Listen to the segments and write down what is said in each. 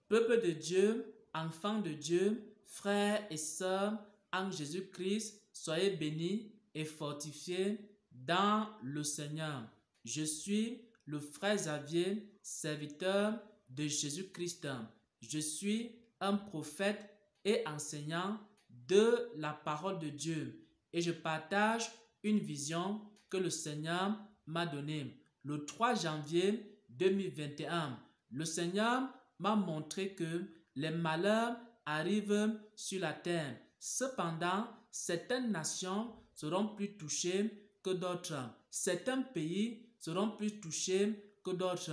Peuple de Dieu, enfants de Dieu, frères et sœurs en Jésus-Christ, soyez bénis et fortifiés dans le Seigneur. Je suis le frère Xavier, serviteur de Jésus-Christ. Je suis un prophète et enseignant de la parole de Dieu et je partage une vision que le Seigneur m'a donnée. Le 3 janvier 2021, le Seigneur m'a montré que les malheurs arrivent sur la terre. Cependant, certaines nations seront plus touchées que d'autres. Certains pays seront plus touchés que d'autres.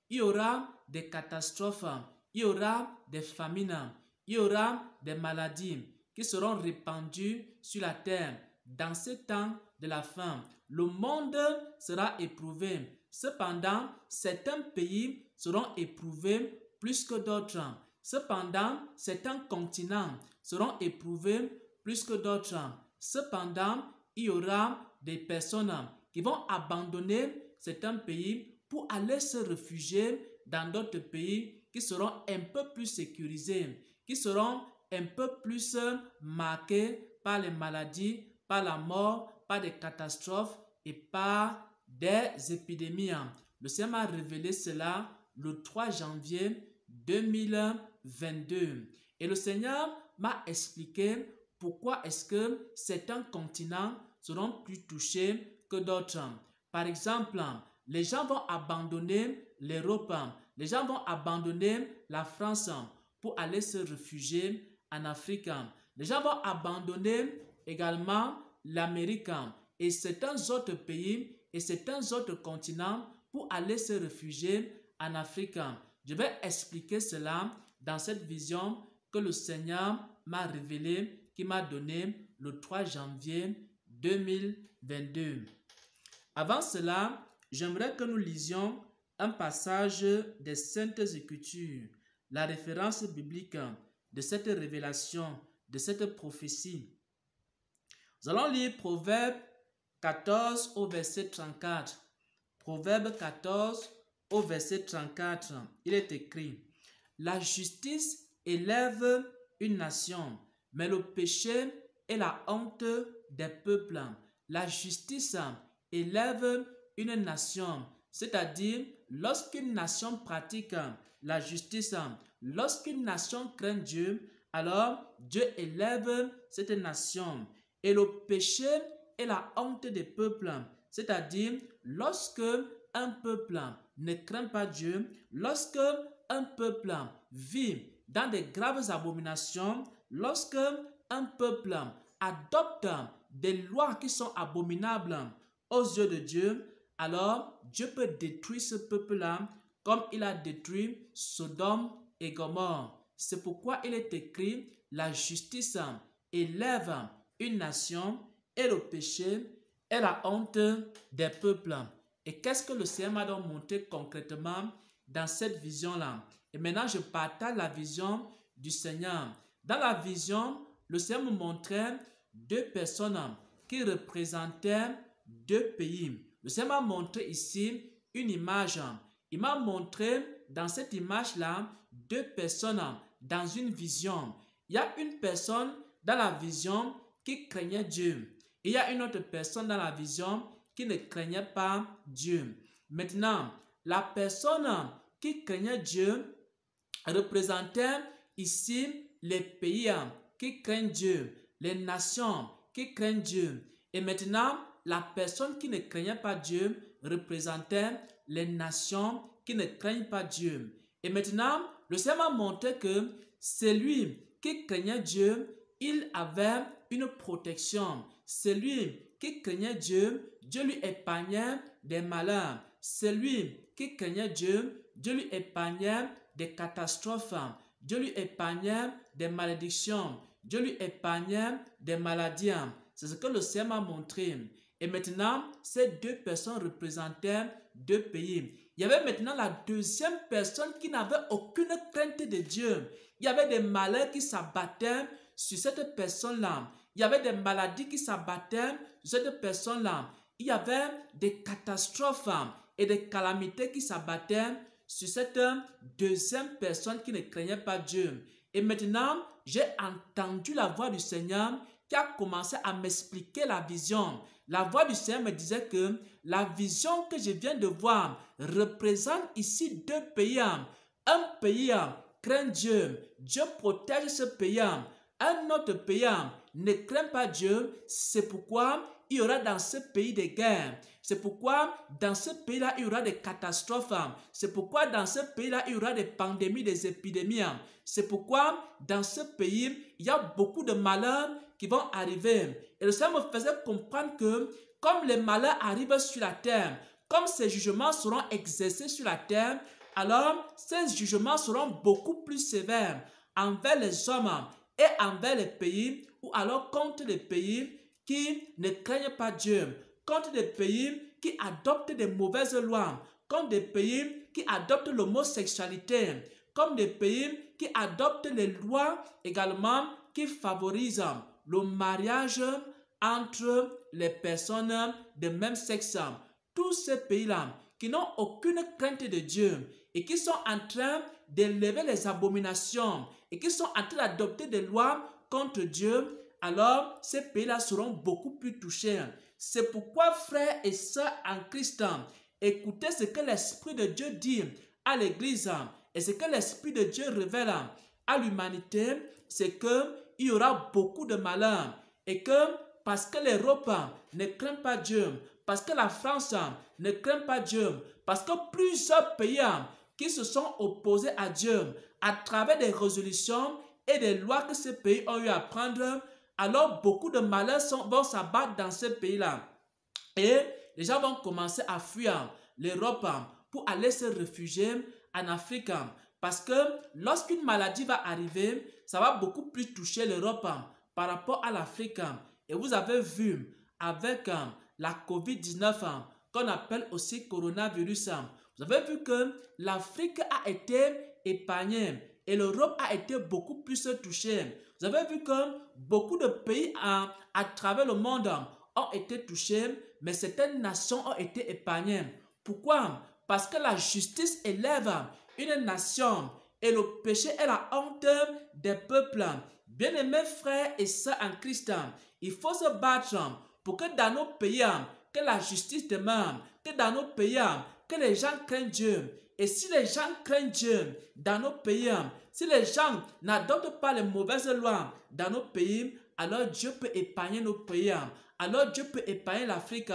Il y aura des catastrophes, il y aura des famines, il y aura des maladies qui seront répandues sur la terre. Dans ce temps de la fin, le monde sera éprouvé. Cependant, certains pays seront éprouvés plus que d'autres. Cependant, certains continents seront éprouvés plus que d'autres. Cependant, il y aura des personnes qui vont abandonner certains pays pour aller se réfugier dans d'autres pays qui seront un peu plus sécurisés, qui seront un peu plus marqués par les maladies, par la mort, par des catastrophes et par des épidémies. Le Seigneur m'a révélé cela le 3 janvier 2022. Et le Seigneur m'a expliqué pourquoi est-ce que certains continents seront plus touchés que d'autres. Par exemple, les gens vont abandonner l'Europe, les gens vont abandonner la France pour aller se réfugier en Afrique. Les gens vont abandonner également l'Amérique et certains autres pays et certains autres continents pour aller se réfugier en Afrique. Je vais expliquer cela dans cette vision que le Seigneur m'a révélée, qui m'a donné le 3 janvier 2022. Avant cela, j'aimerais que nous lisions un passage des Saintes Écritures, la référence biblique de cette révélation, de cette prophétie. Nous allons lire Proverbe 14 au verset 34. Proverbe 14 au verset 34. Il est écrit: la justice élève une nation, mais le péché est la honte des peuples. La justice élève une nation, c'est-à-dire lorsqu'une nation pratique la justice, lorsqu'une nation craint Dieu, alors Dieu élève cette nation. Et le péché est la honte des peuples, c'est-à-dire lorsque un peuple ne craint pas Dieu, lorsque un peuple vit dans des graves abominations, lorsque un peuple adopte des lois qui sont abominables aux yeux de Dieu, alors Dieu peut détruire ce peuple-là comme il a détruit Sodome et Gomorrhe. C'est pourquoi il est écrit: la justice élève une nation et le péché est la honte des peuples. Et qu'est-ce que le Seigneur m'a donc montré concrètement dans cette vision-là? Et maintenant, je partage la vision du Seigneur. Dans la vision, le Seigneur me montrait deux personnes qui représentaient deux pays. Le Seigneur m'a montré ici une image. Il m'a montré dans cette image-là deux personnes dans une vision. Il y a une personne dans la vision qui craignait Dieu. Il y a une autre personne dans la vision qui ne craignait pas Dieu. Maintenant, la personne qui craignait Dieu représentait ici les pays qui craignent Dieu, les nations qui craignent Dieu. Et maintenant, la personne qui ne craignait pas Dieu représentait les nations qui ne craignent pas Dieu. Et maintenant, le Seigneur m'a montré que celui qui craignait Dieu, il avait une protection. Celui qui craignait Dieu, Dieu lui épargnait des malheurs. Celui qui craignait Dieu, Dieu lui épargnait des catastrophes. Dieu lui épargnait des malédictions. Dieu lui épargnait des maladies. C'est ce que le Seigneur m'a montré. Et maintenant, ces deux personnes représentaient deux pays. Il y avait maintenant la deuxième personne qui n'avait aucune crainte de Dieu. Il y avait des malheurs qui s'abattaient sur cette personne-là. Il y avait des maladies qui s'abattaient sur cette personne-là. Il y avait des catastrophes et des calamités qui s'abattaient sur cette deuxième personne qui ne craignait pas Dieu. Et maintenant, j'ai entendu la voix du Seigneur qui a commencé à m'expliquer la vision. La voix du Seigneur me disait que la vision que je viens de voir représente ici deux pays. Un pays craint Dieu, Dieu protège ce pays. Un autre pays ne craint pas Dieu, c'est pourquoi il y aura dans ce pays des guerres. C'est pourquoi dans ce pays-là, il y aura des catastrophes. C'est pourquoi dans ce pays-là, il y aura des pandémies, des épidémies. C'est pourquoi dans ce pays, il y a beaucoup de malheurs qui vont arriver. Et le Seigneur me faisait comprendre que comme les malheurs arrivent sur la terre, comme ces jugements seront exercés sur la terre, alors ces jugements seront beaucoup plus sévères envers les hommes et envers les pays, ou alors contre les pays qui ne craignent pas Dieu, contre des pays qui adoptent des mauvaises lois, contre des pays qui adoptent l'homosexualité, comme des pays qui adoptent les lois également qui favorisent le mariage entre les personnes de même sexe. Tous ces pays-là qui n'ont aucune crainte de Dieu et qui sont en train d'élever les abominations et qui sont en train d'adopter des lois contre Dieu, alors ces pays-là seront beaucoup plus touchés. C'est pourquoi, frères et sœurs en Christ, écoutez ce que l'Esprit de Dieu dit à l'Église et ce que l'Esprit de Dieu révèle à l'humanité, c'est qu'il y aura beaucoup de malheurs et que parce que l'Europe ne craint pas Dieu, parce que la France ne craint pas Dieu, parce que plusieurs pays qui se sont opposés à Dieu à travers des résolutions et des lois que ces pays ont eu à prendre, alors beaucoup de malheurs vont s'abattre dans ces pays-là. Et les gens vont commencer à fuir l'Europe pour aller se réfugier en Afrique. Parce que lorsqu'une maladie va arriver, ça va beaucoup plus toucher l'Europe par rapport à l'Afrique. Et vous avez vu avec la COVID-19 qu'on appelle aussi coronavirus, vous avez vu que l'Afrique a été épargnée et l'Europe a été beaucoup plus touchée. Vous avez vu que beaucoup de pays à travers le monde ont été touchés, mais certaines nations ont été épargnées. Pourquoi? Parce que la justice élève une nation et le péché est la honte des peuples. Bien-aimés frères et sœurs en Christ, il faut se battre pour que dans nos pays, que la justice demeure, que dans nos pays, que les gens craignent Dieu. Et si les gens craignent Dieu dans nos pays, si les gens n'adoptent pas les mauvaises lois dans nos pays, alors Dieu peut épargner nos pays. Alors Dieu peut épargner l'Afrique.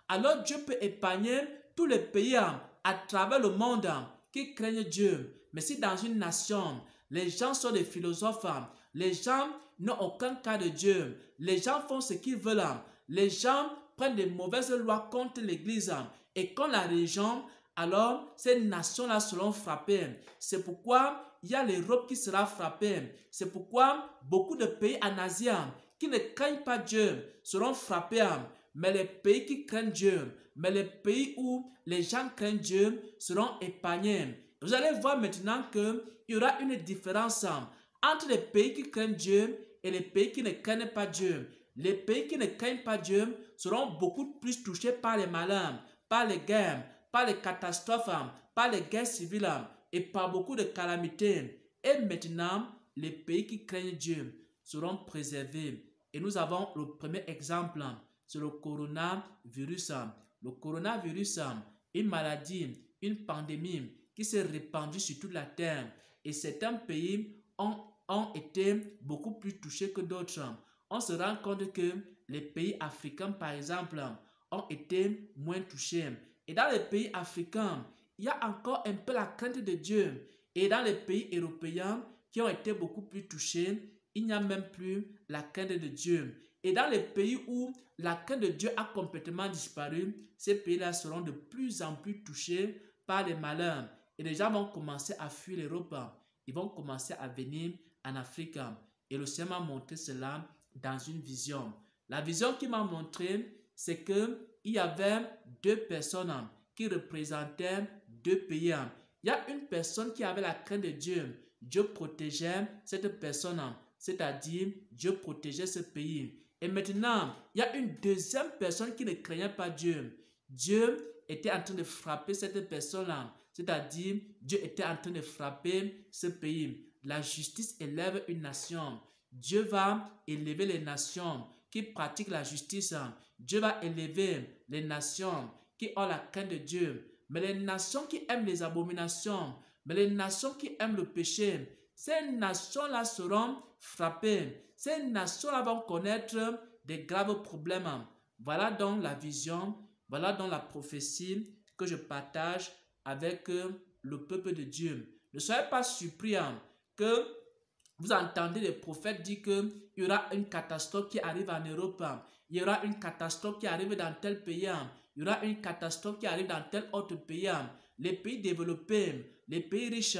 Alors Dieu peut épargner tous les pays à travers le monde qui craignent Dieu. Mais si dans une nation, les gens sont des philosophes, les gens n'ont aucun cas de Dieu, les gens font ce qu'ils veulent, les gens prennent de mauvaises lois contre l'Église et contre la religion, alors ces nations-là seront frappées. C'est pourquoi il y a l'Europe qui sera frappée. C'est pourquoi beaucoup de pays en Asie qui ne craignent pas Dieu seront frappés. Mais les pays qui craignent Dieu, mais les pays où les gens craignent Dieu seront épargnés. Vous allez voir maintenant qu'il y aura une différence entre les pays qui craignent Dieu et les pays qui ne craignent pas Dieu. Les pays qui ne craignent pas Dieu seront beaucoup plus touchés par les malheurs, par les guerres, par les catastrophes, par les guerres civiles et par beaucoup de calamités. Et maintenant, les pays qui craignent Dieu seront préservés. Et nous avons le premier exemple, c'est le coronavirus. Le coronavirus, une maladie, une pandémie qui s'est répandue sur toute la terre. Et certains pays ont été beaucoup plus touchés que d'autres. On se rend compte que les pays africains, par exemple, ont été moins touchés. Et dans les pays africains, il y a encore un peu la crainte de Dieu. Et dans les pays européens qui ont été beaucoup plus touchés, il n'y a même plus la crainte de Dieu. Et dans les pays où la crainte de Dieu a complètement disparu, ces pays-là seront de plus en plus touchés par les malheurs. Et les gens vont commencer à fuir l'Europe. Ils vont commencer à venir en Afrique. Et le Seigneur m'a montré cela dans une vision. La vision qu'il m'a montré, c'est qu'il y avait deux personnes qui représentaient deux pays. Il y a une personne qui avait la crainte de Dieu. Dieu protégeait cette personne, c'est-à-dire Dieu protégeait ce pays. Et maintenant, il y a une deuxième personne qui ne craignait pas Dieu. Dieu était en train de frapper cette personne-là C'est-à-dire, Dieu était en train de frapper ce pays. La justice élève une nation. Dieu va élever les nations qui pratiquent la justice. Dieu va élever les nations qui ont la crainte de Dieu. Mais les nations qui aiment les abominations, mais les nations qui aiment le péché, ces nations-là seront frappées. Ces nations-là vont connaître des graves problèmes. Voilà donc la vision, voilà donc la prophétie que je partage avec le peuple de Dieu. Ne soyez pas surpris que vous entendez les prophètes dire qu'il y aura une catastrophe qui arrive en Europe. Il y aura une catastrophe qui arrive dans tel pays. Il y aura une catastrophe qui arrive dans tel autre pays. Les pays développés, les pays riches,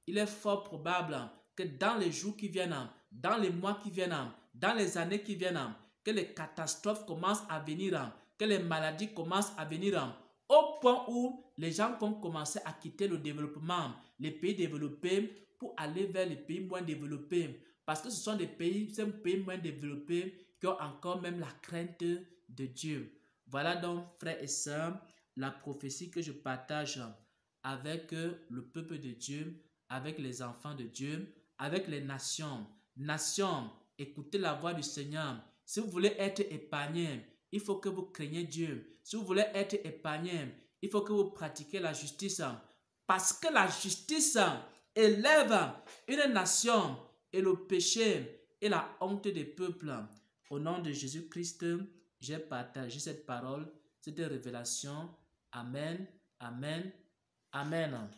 il est fort probable que dans les jours qui viennent, dans les mois qui viennent, dans les années qui viennent, que les catastrophes commencent à venir, que les maladies commencent à venir, au point où les gens vont commencer à quitter le développement, les pays développés, pour aller vers les pays moins développés. Parce que ce sont des pays, ces pays moins développés qui ont encore même la crainte de Dieu. Voilà donc, frères et sœurs, la prophétie que je partage avec le peuple de Dieu, avec les enfants de Dieu, avec les nations. Nations, écoutez la voix du Seigneur. Si vous voulez être épargné, il faut que vous craignez Dieu. Si vous voulez être épargné, il faut que vous pratiquiez la justice. Parce que la justice élève une nation et le péché et la honte des peuples. Au nom de Jésus-Christ, j'ai partagé cette parole, cette révélation. Amen, amen, amen.